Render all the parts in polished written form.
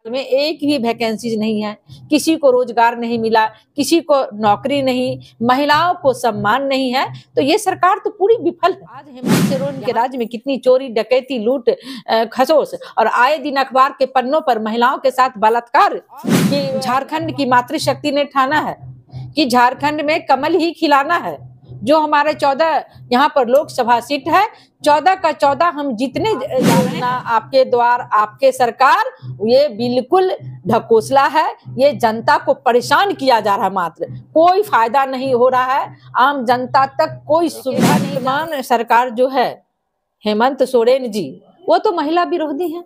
में एक भी वैकेंसीज नहीं है, किसी को रोजगार नहीं मिला, किसी को नौकरी नहीं, महिलाओं को सम्मान नहीं है, तो ये सरकार तो पूरी विफल है। आज हेमंत सोरेन के राज्य में कितनी चोरी डकैती लूट खसोस और आए दिन अखबार के पन्नों पर महिलाओं के साथ बलात्कार कि झारखंड की मातृशक्ति ने ठाना है कि झारखंड में कमल ही खिलाना है। जो हमारे 14 यहाँ पर लोकसभा सीट है, 14 का 14 हम जीतने योजना आपके द्वार आपके सरकार, ये बिल्कुल ढकोसला है। ये जनता को परेशान किया जा रहा है, मात्र कोई फायदा नहीं हो रहा है, आम जनता तक कोई सुविधा नहीं। वर्तमान सरकार जो है हेमंत सोरेन जी, वो तो महिला विरोधी है।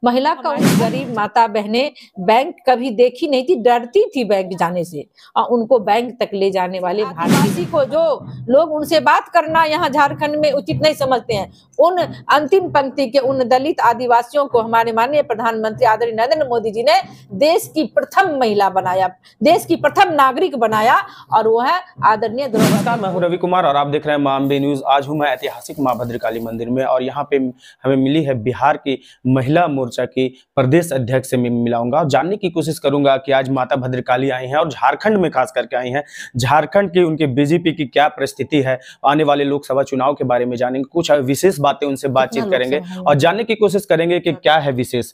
महिला का गरीब माता बहनें बैंक कभी देखी नहीं थी, डरती थी बैंक जाने से, और उनको बैंक तक ले जाने वाले भारतीय को जो लोग उनसे बात करना यहाँ झारखंड में उचित नहीं समझते हैं, उन अंतिम पंक्ति के उन दलित आदिवासियों को हमारे माननीय प्रधानमंत्री आदरणीय नरेंद्र मोदी जी ने देश की प्रथम महिला बनाया, देश की प्रथम नागरिक बनाया, और वो है आदरणीय। नमस्कार, मैं हूं रवि कुमार और आप देख रहे हैं माँ अम्बे न्यूज। आज हूं मैं ऐतिहासिक माँ भद्रकाली मंदिर में और यहाँ पे हमें मिली है बिहार की महिला मोर्चा की प्रदेश अध्यक्ष से मैं मिलाऊंगा और जानने की कोशिश करूंगा कि आज माता भद्रकाली आई हैं और झारखंड में खास करके आई हैं, झारखंड की उनके बीजेपी की क्या परिस्थिति है, आने वाले लोकसभा चुनाव के बारे में जानेंगे, कुछ विशेष बातें उनसे बातचीत करेंगे और जानने की कोशिश करेंगे कि क्या है विशेष।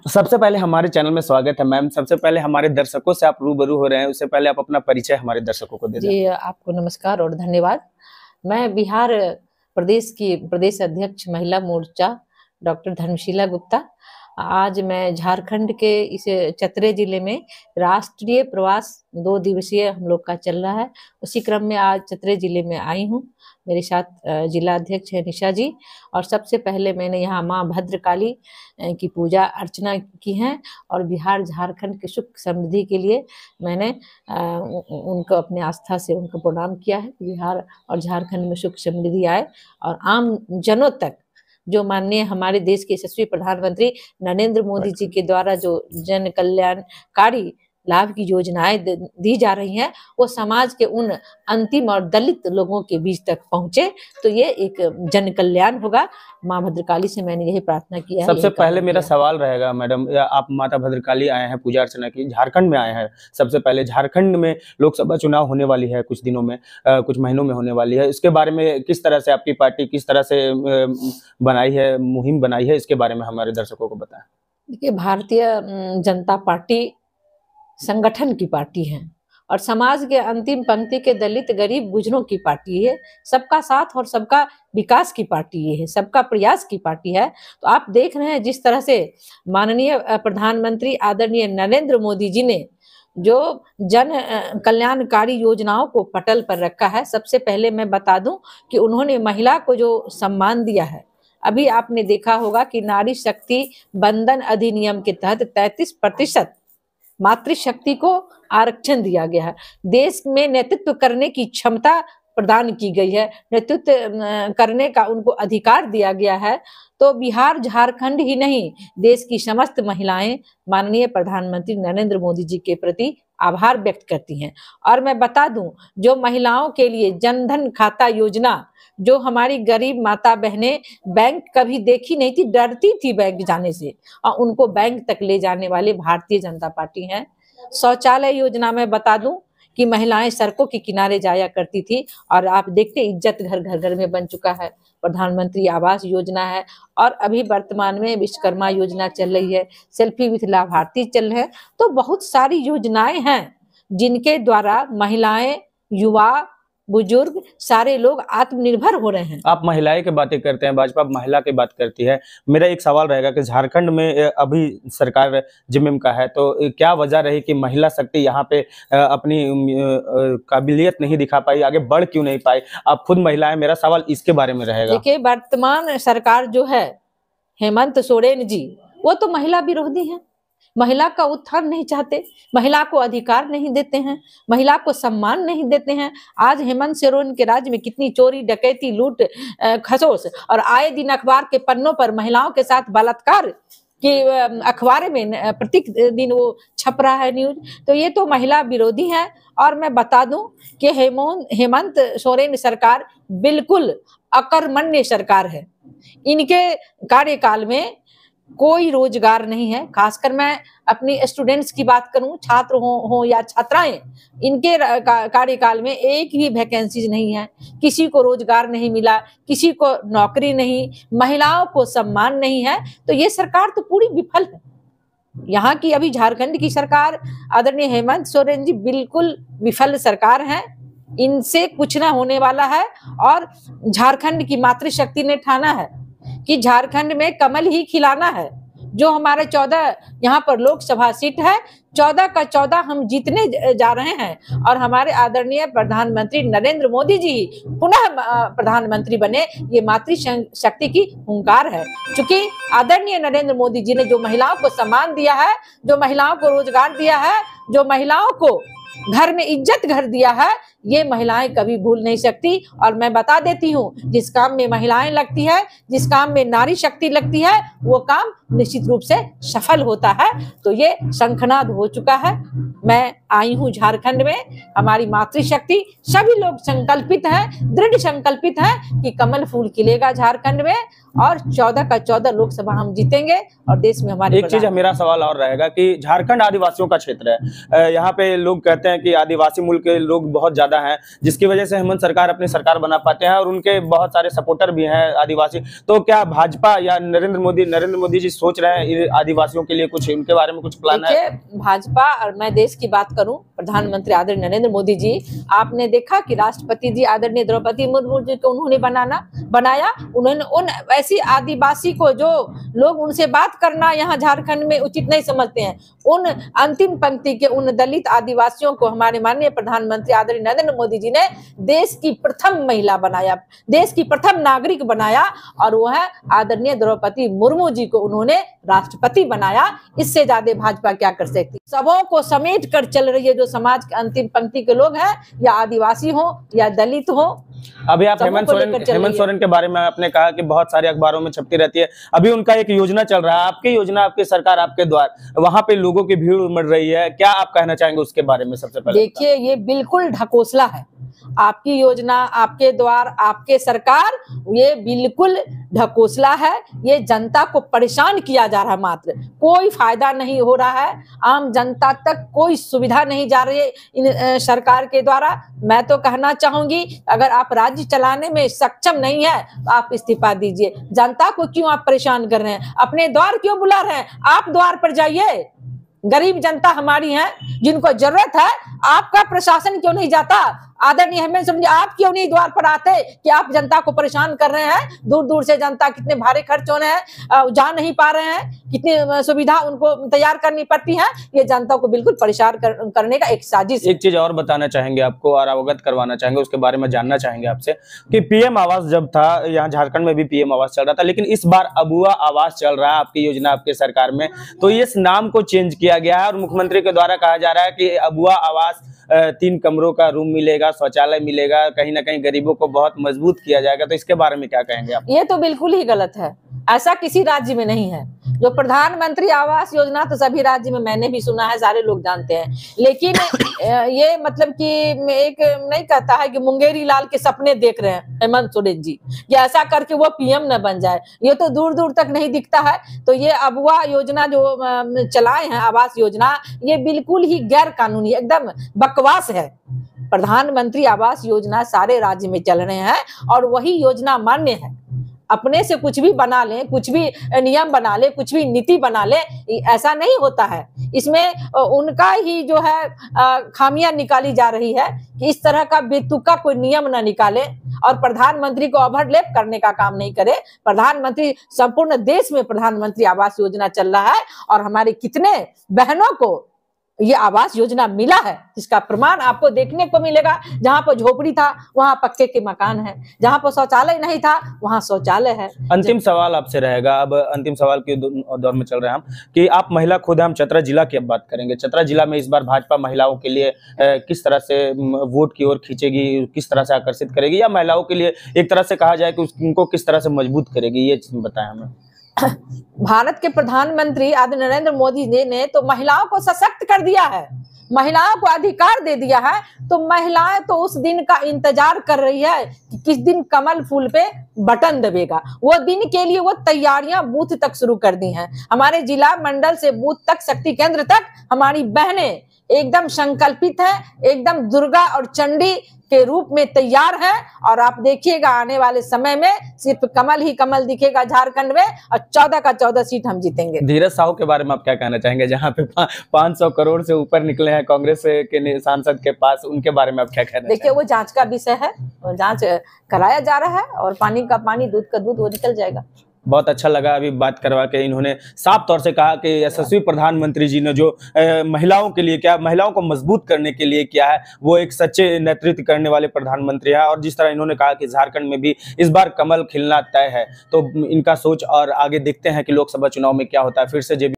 सबसे पहले हमारे चैनल में स्वागत है मैम। सबसे पहले हमारे दर्शकों से आप रूबरू हो रहे हैं, उससे पहले आप अपना परिचय हमारे दर्शकों को दे दें। जी, आपको नमस्कार और धन्यवाद। मैं बिहार प्रदेश की प्रदेश अध्यक्ष महिला मोर्चा डॉक्टर धर्मशीला गुप्ता। आज मैं झारखंड के इस चतरे जिले में राष्ट्रीय प्रवास 2 दिवसीय हम लोग का चल रहा है, उसी क्रम में आज चतरे जिले में आई हूँ। मेरे साथ जिला अध्यक्ष है निशा जी, और सबसे पहले मैंने यहाँ माँ भद्रकाली की पूजा अर्चना की है और बिहार झारखंड की सुख समृद्धि के लिए मैंने उनको अपने आस्था से उनको प्रणाम किया है। बिहार और झारखंड में सुख समृद्धि आए और आम जनों तक जो माननीय हमारे देश के यशस्वी प्रधानमंत्री नरेंद्र मोदी जी के द्वारा जो जन कल्याणकारी लाभ की योजनाएं दी जा रही हैं, वो समाज के उन अंतिम और दलित लोगों के बीच तक पहुंचे, तो ये एक जन कल्याण होगा। माँ भद्रकाली से मैंने यही प्रार्थना किया है। सबसे पहले मेरा सवाल रहेगा मैडम, आप माता भद्रकाली आए हैं, पूजा अर्चना की, झारखंड में आए हैं। सबसे पहले झारखंड में लोकसभा चुनाव होने वाली है कुछ दिनों में, कुछ महीनों में होने वाली है। इसके बारे में किस तरह से आपकी पार्टी किस तरह से बनाई है, मुहिम बनाई है, इसके बारे में हमारे दर्शकों को बताएं। देखिए, भारतीय जनता पार्टी संगठन की पार्टी है और समाज के अंतिम पंक्ति के दलित गरीब गुजरों की पार्टी है, सबका साथ और सबका विकास की पार्टी ये है, सबका प्रयास की पार्टी है। तो आप देख रहे हैं जिस तरह से माननीय प्रधानमंत्री आदरणीय नरेंद्र मोदी जी ने जो जन कल्याणकारी योजनाओं को पटल पर रखा है। सबसे पहले मैं बता दूं कि उन्होंने महिला को जो सम्मान दिया है, अभी आपने देखा होगा कि नारी शक्ति बंधन अधिनियम के तहत 33% मातृशक्ति को आरक्षण दिया गया है। देश में नेतृत्व करने की क्षमता प्रदान की गई है, नेतृत्व करने का उनको अधिकार दिया गया है। तो बिहार झारखंड ही नहीं, देश की समस्त महिलाएं माननीय प्रधानमंत्री नरेंद्र मोदी जी के प्रति आभार व्यक्त करती हैं। और मैं बता दूं, जो महिलाओं के लिए जनधन खाता योजना, जो हमारी गरीब माता बहनें बैंक कभी देखी नहीं थी, डरती थी बैंक जाने से, और उनको बैंक तक ले जाने वाले भारतीय जनता पार्टी है। शौचालय योजना में बता दूं कि महिलाएं सड़कों के किनारे जाया करती थी, और आप देखते इज्जत घर घर घर में बन चुका है। प्रधानमंत्री आवास योजना है, और अभी वर्तमान में विश्वकर्मा योजना चल रही है, सेल्फी विथ लाभार्थी चल रहे हैं। तो बहुत सारी योजनाएं हैं जिनके द्वारा महिलाएं, युवा, बुजुर्ग सारे लोग आत्मनिर्भर हो रहे हैं। आप महिलाएं की बातें करते हैं, भाजपा महिला की बात करती है। मेरा एक सवाल रहेगा कि झारखंड में अभी सरकार जिम्मे का है, तो क्या वजह रही कि महिला शक्ति यहाँ पे अपनी काबिलियत नहीं दिखा पाई, आगे बढ़ क्यों नहीं पाई? आप खुद महिला है, मेरा सवाल इसके बारे में रहेगा। देखिए, वर्तमान सरकार जो है हेमंत सोरेन जी, वो तो महिला विरोधी है, महिला का उत्थान नहीं चाहते, महिला को अधिकार नहीं देते हैं, महिला को सम्मान नहीं देते हैं। आज हेमंत सोरेन के राज्य में कितनी चोरी डकैती लूट खसोस और आए दिन अखबार के पन्नों पर महिलाओं के साथ बलात्कार कि अखबार में प्रत्येक दिन वो छप रहा है न्यूज। तो ये तो महिला विरोधी है। और मैं बता दूं कि हेमंत सोरेन सरकार बिल्कुल अकर्मण्य सरकार है। इनके कार्यकाल में कोई रोजगार नहीं है। खासकर मैं अपनी स्टूडेंट्स की बात करूं, छात्र हो या छात्राएं, इनके कार्यकाल में एक भी वैकेंसी नहीं है, किसी को रोजगार नहीं मिला, किसी को नौकरी नहीं, महिलाओं को सम्मान नहीं है। तो ये सरकार तो पूरी विफल है। यहाँ की अभी झारखंड की सरकार आदरणीय हेमंत सोरेन जी बिल्कुल विफल सरकार है, इनसे कुछ ना होने वाला है। और झारखंड की मातृशक्ति ने ठाना है कि झारखंड में कमल ही खिलाना है। जो हमारे 14 यहाँ पर लोकसभा सीट है, 14 का 14 हम जीतने जा रहे हैं और हमारे आदरणीय प्रधानमंत्री नरेंद्र मोदी जी पुनः प्रधानमंत्री बने, ये मातृशक्ति की हुंकार है। क्योंकि आदरणीय नरेंद्र मोदी जी ने जो महिलाओं को सम्मान दिया है, जो महिलाओं को रोजगार दिया है, जो महिलाओं को घर में इज्जत घर दिया है, ये महिलाएं कभी भूल नहीं सकती। और मैं बता देती हूँ, जिस काम में महिलाएं लगती है, जिस काम में नारी शक्ति लगती है, वो काम निश्चित रूप से सफल होता है। तो ये शंखनाद हो चुका है। मैं आई हूँ झारखंड में, हमारी मातृशक्ति, सभी लोग संकल्पित हैं, दृढ़ संकल्पित हैं कि कमल फूल खिलेगा झारखंड में और 14 का 14 लोकसभा हम जीतेंगे और देश में हमारी। एक चीज मेरा सवाल और रहेगा कि झारखंड आदिवासियों का क्षेत्र है, यहाँ पे लोग कहते हैं कि आदिवासी मूल के लोग बहुत ज्यादा हैं, जिसकी वजह से हेमंत सरकार अपनी सरकार बना पाते हैं और उनके बहुत सारे सपोर्टर भी हैं आदिवासी। तो क्या भाजपा या नरेंद्र मोदी जी सोच रहे हैं आदिवासियों के लिए कुछ, उनके बारे में कुछ प्लान है? भाजपा, और मैं देश की बात करूं, प्रधानमंत्री आदरणीय नरेंद्र मोदी जी, आपने देखा कि राष्ट्रपति जी आदरणीय द्रौपदी मुर्मू जी को उन्होंने बनाया। उन्होंने उन ऐसी आदिवासी को जो लोग उनसे बात करना यहाँ झारखंड में उचित नहीं समझते हैं, उन अंतिम पंक्ति के उन दलित आदिवासियों को हमारे माननीय प्रधानमंत्री आदरणीय नरेंद्र मोदी जी ने देश की प्रथम महिला बनाया, देश की प्रथम नागरिक बनाया और वो है आदरणीय द्रौपदी मुर्मू जी को उन्होंने राष्ट्रपति बनाया। इससे ज्यादा भाजपा क्या कर सकती? सबों को समेट कर चल रही है, जो समाज के अंतिम पंक्ति के लोग हैं, या आदिवासी हो या दलित हो। अभी आप हेमंत सोरेन के बारे में आपने कहा कि बहुत सारे अखबारों में छपती रहती है, अभी उनका एक योजना चल रहा है, आपकी योजना, आपकी सरकार, आपके द्वार, वहां पे लोगों की भीड़ उमड़ रही है, क्या आप कहना चाहेंगे उसके बारे में? सबसे पहले देखिए, ये बिल्कुल ढकोसला है। आपकी योजना, आपके द्वार, आपके सरकार, ये बिल्कुल ढकोसला है। ये जनता को परेशान किया जा रहा है, मात्र कोई फायदा नहीं हो रहा है, आम जनता तक कोई सुविधा नहीं जा रही है इन सरकार के द्वारा। मैं तो कहना चाहूंगी, अगर आप राज्य चलाने में सक्षम नहीं है तो आप इस्तीफा दीजिए। जनता को क्यों आप परेशान कर रहे हैं? अपने द्वार क्यों बुला रहे हैं? आप द्वार पर जाइए। गरीब जनता हमारी है, जिनको जरूरत है, आपका प्रशासन क्यों नहीं जाता? आदरणीय हेमंत सोरेन जी, आप क्यों नहीं द्वार पर आते कि आप जनता को परेशान कर रहे हैं? दूर दूर से जनता, कितने भारे खर्च हो रहे हैं, जा नहीं पा रहे हैं, कितनी सुविधा उनको तैयार करनी पड़ती है। ये जनता को बिल्कुल परेशान करने का एक साजिश। एक चीज और बताना चाहेंगे आपको और अवगत करवाना चाहेंगे, उसके बारे में जानना चाहेंगे आपसे कि पीएम आवास जब था, यहाँ झारखंड में भी पीएम आवास चल रहा था, लेकिन इस बार अबुआ आवास चल रहा है आपकी योजना, आपके सरकार में, तो इस नाम को चेंज किया गया है और मुख्यमंत्री के द्वारा कहा जा रहा है कि अबुआ आवास 3 कमरों का रूम मिलेगा, शौचालय मिलेगा, कहीं ना कहीं गरीबों को बहुत मजबूत किया जाएगा। तो इसके बारे में क्या कहेंगे आप? ये तो बिल्कुल ही गलत है, ऐसा किसी राज्य में नहीं है। जो प्रधानमंत्री आवास योजना तो सभी राज्य में मैंने भी सुना है, सारे लोग जानते हैं, लेकिन ये मतलब कि एक नहीं कहता है कि मुंगेरी लाल के सपने देख रहे हैं हेमंत सोरेन जी, कि ऐसा करके वो पीएम न बन जाए, ये तो दूर दूर तक नहीं दिखता है। तो ये अबुआ योजना जो चलाए हैं, आवास योजना, ये बिल्कुल ही गैर कानूनी, एकदम बकवास है। प्रधानमंत्री आवास योजना सारे राज्य में चल रहे हैं और वही योजना मान्य है। अपने से कुछ भी बना लें, कुछ भी नियम बना ले, कुछ भी नीति बना ले, ऐसा नहीं होता है। इसमें उनका ही जो है खामियां निकाली जा रही है कि इस तरह का बेतुका कोई नियम ना निकाले और प्रधानमंत्री को ओवरलैप करने का काम नहीं करे। प्रधानमंत्री, संपूर्ण देश में प्रधानमंत्री आवास योजना चल रहा है और हमारे कितने बहनों को ये आवास योजना मिला है, इसका प्रमाण आपको देखने को मिलेगा। जहां पर झोपड़ी था वहां पक्के के मकान है, जहां पर शौचालय नहीं था वहां शौचालय है। अंतिम सवाल आपसे रहेगा, अब अंतिम सवाल के दौर में चल रहे हैं हम, कि आप महिला खुद हैं, हम चतरा जिला की अब बात करेंगे। चतरा जिला में इस बार भाजपा महिलाओं के लिए किस तरह से वोट की ओर खींचेगी, किस तरह से आकर्षित करेगी, या महिलाओं के लिए एक तरह से कहा जाए कि उनको किस तरह से मजबूत करेगी, ये बताएं हमें। भारत के प्रधानमंत्री आदरणीय नरेंद्र मोदी जी ने तो महिलाओं को सशक्त कर दिया है। महिलाओं को अधिकार दे दिया है, तो महिलाएं तो उस दिन का इंतजार कर रही है कि किस दिन कमल फूल पे बटन दबेगा। वो दिन के लिए वो तैयारियां बूथ तक शुरू कर दी हैं। हमारे जिला मंडल से बूथ तक, शक्ति केंद्र तक हमारी बहनें एकदम संकल्पित है, एकदम दुर्गा और चंडी के रूप में तैयार है। और आप देखिएगा आने वाले समय में सिर्फ कमल ही कमल दिखेगा झारखंड में, और 14 का 14 सीट हम जीतेंगे। धीरज साहू के बारे में आप क्या कहना चाहेंगे, जहां पे 500 करोड़ से ऊपर निकले हैं कांग्रेस के सांसद के पास, उनके बारे में आप क्या कहना देखिए, वो जांच का विषय है, जांच कराया जा रहा है, और पानी का पानी, दूध का दूध, वो निकल जाएगा। बहुत अच्छा लगा अभी बात करवा के। इन्होंने साफ तौर से कहा कि यशस्वी प्रधानमंत्री जी ने जो महिलाओं के लिए क्या, महिलाओं को मजबूत करने के लिए किया है, वो एक सच्चे नेतृत्व करने वाले प्रधानमंत्री है। और जिस तरह इन्होंने कहा कि झारखंड में भी इस बार कमल खिलना तय है, तो इनका सोच, और आगे देखते हैं कि लोकसभा चुनाव में क्या होता है। फिर से